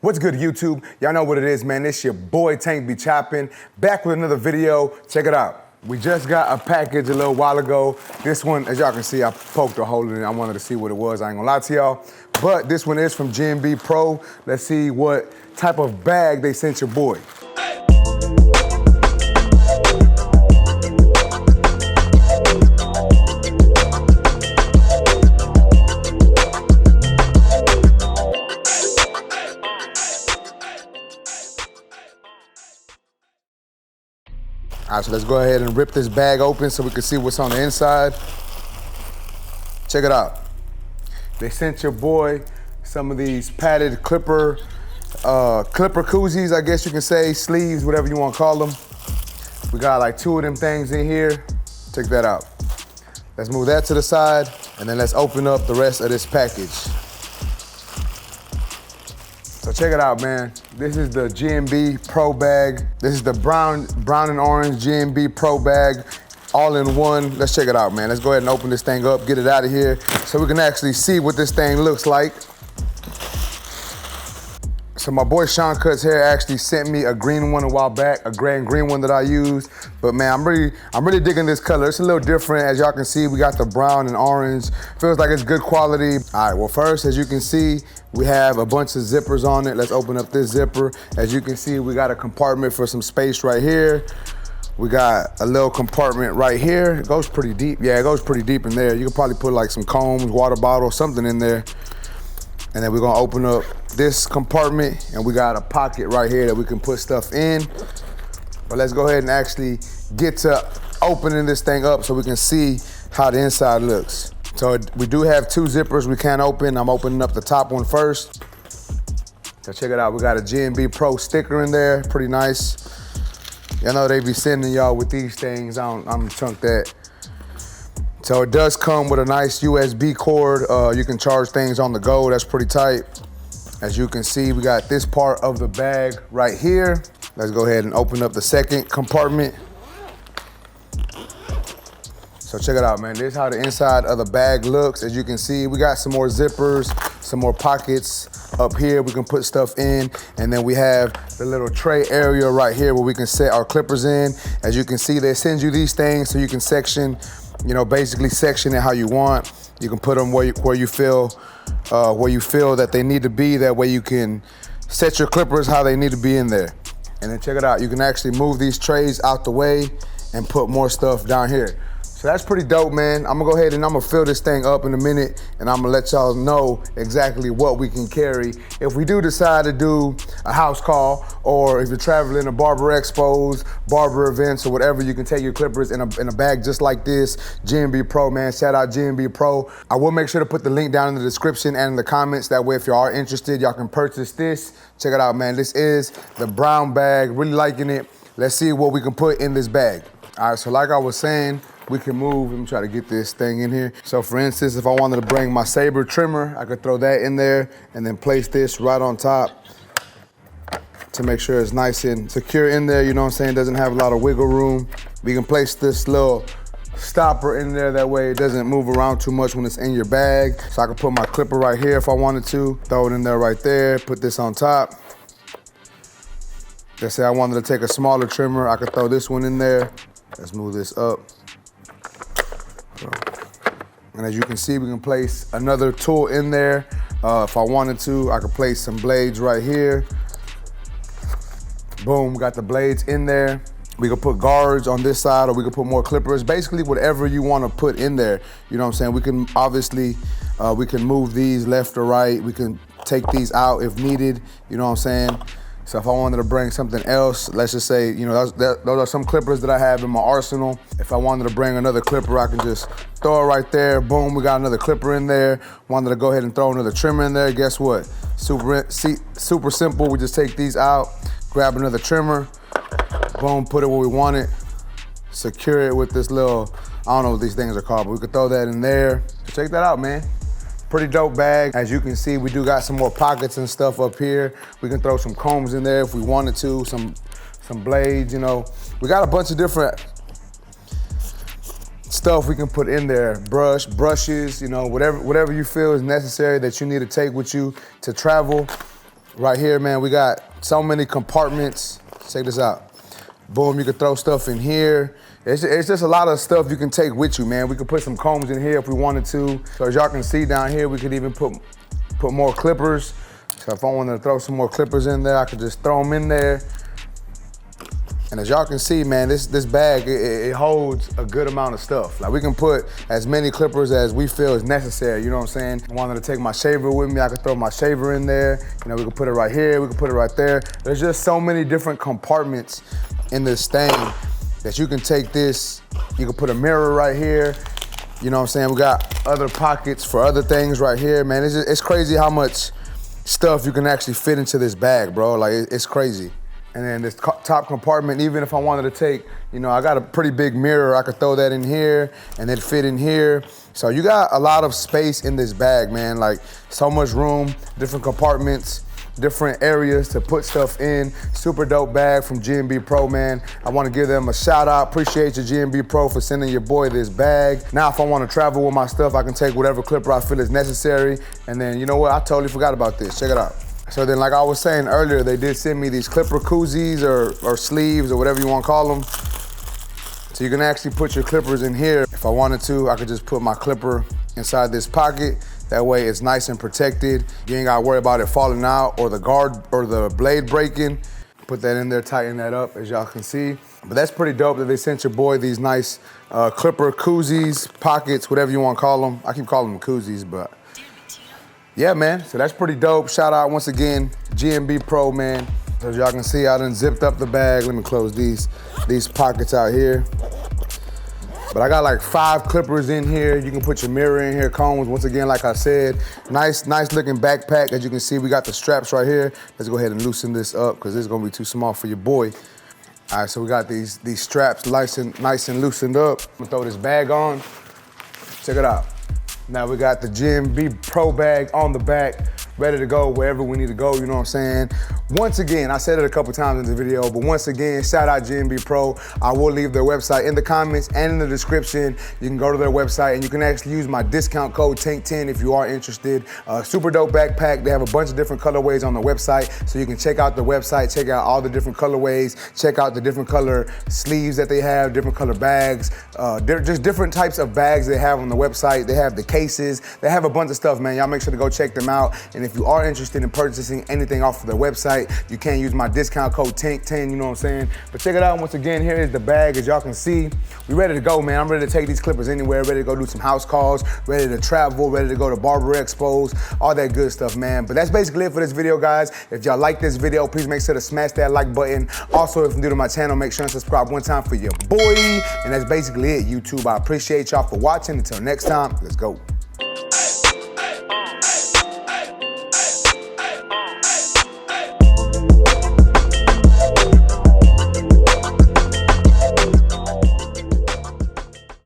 What's good, YouTube? Y'all know what it is, man. It's your boy Tank be chopping, back with another video. Check it out. We just got a package a little while ago. This one, as y'all can see, I poked a hole in it. I wanted to see what it was. I ain't gonna lie to y'all. But this one is from GMB Pro. Let's see what type of bag they sent your boy. All right, so let's go ahead and rip this bag open so we can see what's on the inside. Check it out. They sent your boy some of these padded clipper koozies, I guess you can say, sleeves, whatever you want to call them. We got like 2 of them things in here. Check that out. Let's move that to the side, and then let's open up the rest of this package. So check it out, man. This is the GMB Pro bag. This is the brown and orange GMB Pro bag, all in one. Let's check it out, man. Let's go ahead and open this thing up, get it out of here, so we can actually see what this thing looks like. So my boy Sean Cuts Hair actually sent me a green one a while back, a gray and green one that I used. But man, I'm really digging this color. It's a little different. As y'all can see, we got the brown and orange. Feels like it's good quality. All right, well first, as you can see, we have a bunch of zippers on it. Let's open up this zipper. As you can see, we got a compartment for some space right here. We got a little compartment right here. It goes pretty deep. Yeah, it goes pretty deep in there. You could probably put like some combs, water bottle, something in there. And then we're gonna open up this compartment, and we got a pocket right here that we can put stuff in. But let's go ahead and actually get to opening this thing up so we can see how the inside looks. So we do have 2 zippers we can open. I'm opening up the top one first. So check it out, we got a GMB Pro sticker in there, pretty nice. I know they be sending y'all with these things. I'm gonna chunk that. So it does come with a nice USB cord. You can charge things on the go. That's pretty tight. As you can see, we got this part of the bag right here. Let's go ahead and open up the second compartment. So check it out, man. This is how the inside of the bag looks. As you can see, we got some more zippers, some more pockets up here we can put stuff in. And then we have the little tray area right here where we can set our clippers in. As you can see, they send you these things so you can section, basically section it how you want. You can put them where you feel that they need to be. That way you can set your clippers how they need to be in there. And then check it out. You can actually move these trays out the way and put more stuff down here. So that's pretty dope, man. I'm gonna go ahead and I'm gonna fill this thing up in a minute, and I'm gonna let y'all know exactly what we can carry. If we do decide to do a house call, or if you're traveling to barber expos, barber events, or whatever, you can take your clippers in a bag just like this. GMB Pro, man, shout out GMB Pro. I will make sure to put the link down in the description and in the comments. That way, if you are interested, y'all can purchase this. Check it out, man. This is the brown bag, really liking it. Let's see what we can put in this bag. All right, so like I was saying, we can move. Let me try to get this thing in here. So for instance, if I wanted to bring my saber trimmer, I could throw that in there and then place this right on top to make sure it's nice and secure in there, you know what I'm saying? Doesn't have a lot of wiggle room. We can place this little stopper in there, that way it doesn't move around too much when it's in your bag. So I could put my clipper right here if I wanted to, throw it in there right there, put this on top. Let's say I wanted to take a smaller trimmer, I could throw this one in there. Let's move this up. And as you can see, we can place another tool in there. If I wanted to, I could place some blades right here. Boom, got the blades in there. We could put guards on this side, or we could put more clippers. Basically, whatever you want to put in there. You know what I'm saying? We can obviously, we can move these left or right. We can take these out if needed. You know what I'm saying? So if I wanted to bring something else, let's just say, those are some clippers that I have in my arsenal. If I wanted to bring another clipper, I can just throw it right there. Boom, we got another clipper in there. Wanted to go ahead and throw another trimmer in there. Guess what? Super simple. We just take these out, grab another trimmer, boom, put it where we want it, secure it with this little, I don't know what these things are called, but we could throw that in there. So check that out, man. Pretty dope bag. As you can see, we do got some more pockets and stuff up here. We can throw some combs in there if we wanted to, some blades, We got a bunch of different stuff we can put in there. Brushes, whatever you feel is necessary that you need to take with you to travel. Right here, man, we got so many compartments. Check this out. Boom, you can throw stuff in here. It's just a lot of stuff you can take with you, man. We could put some combs in here if we wanted to. So as y'all can see down here, we could even put more clippers. So if I wanted to throw some more clippers in there, I could just throw them in there. And as y'all can see, man, this bag, it holds a good amount of stuff. Like we can put as many clippers as we feel is necessary, you know what I'm saying? I wanted to take my shaver with me, I could throw my shaver in there. You know, we could put it right here, we could put it right there. There's just so many different compartments in this thing that you can take this, you can put a mirror right here. You know what I'm saying? We got other pockets for other things right here, man. It's crazy how much stuff you can actually fit into this bag, bro. Like, it's crazy. And then this top compartment, even if I wanted to take, you know, I got a pretty big mirror, I could throw that in here and then fit in here. So you got a lot of space in this bag, man. Like so much room, different compartments, different areas to put stuff in. Super dope bag from GMB Pro, man. I want to give them a shout out. Appreciate you, GMB Pro, for sending your boy this bag. Now, if I want to travel with my stuff, I can take whatever clipper I feel is necessary. And then, you know what? I totally forgot about this. Check it out. So then, like I was saying earlier, they did send me these clipper koozies or sleeves or whatever you want to call them. So you can actually put your clippers in here. If I wanted to, I could just put my clipper inside this pocket. That way it's nice and protected. You ain't gotta worry about it falling out or the guard or the blade breaking. Put that in there, tighten that up, as y'all can see. But that's pretty dope that they sent your boy these nice clipper koozies, pockets, whatever you want to call them. I keep calling them koozies, but yeah, man, so that's pretty dope. Shout out once again, GMB Pro, man. As y'all can see, I done zipped up the bag. Let me close these pockets out here. But I got like 5 clippers in here. You can put your mirror in here, combs. Once again, like I said, nice looking backpack. As you can see, we got the straps right here. Let's go ahead and loosen this up because this is gonna be too small for your boy. All right, so we got these straps nice and loosened up. I'm gonna throw this bag on. Check it out. Now we got the GMB Pro bag on the back, ready to go wherever we need to go, you know what I'm saying? Once again, I said it a couple times in the video, but once again, shout out GMB Pro. I will leave their website in the comments and in the description. You can go to their website and you can actually use my discount code TANK10 if you are interested. Super dope backpack. They have a bunch of different colorways on the website, so you can check out the website, check out all the different colorways, check out the different color sleeves that they have, different color bags, just different types of bags they have on the website. They have the cases. They have a bunch of stuff, man. Y'all make sure to go check them out. And if you are interested in purchasing anything off of their website, you can use my discount code TANK10, you know what I'm saying? But check it out once again, here is the bag. As y'all can see, we ready to go, man. I'm ready to take these clippers anywhere, ready to go do some house calls, ready to travel, ready to go to barber expos, all that good stuff, man. But that's basically it for this video, guys. If y'all like this video, please make sure to smash that like button. Also, if you're new to my channel, make sure and subscribe one time for your boy. And that's basically it, YouTube. I appreciate y'all for watching. Until next time, let's go.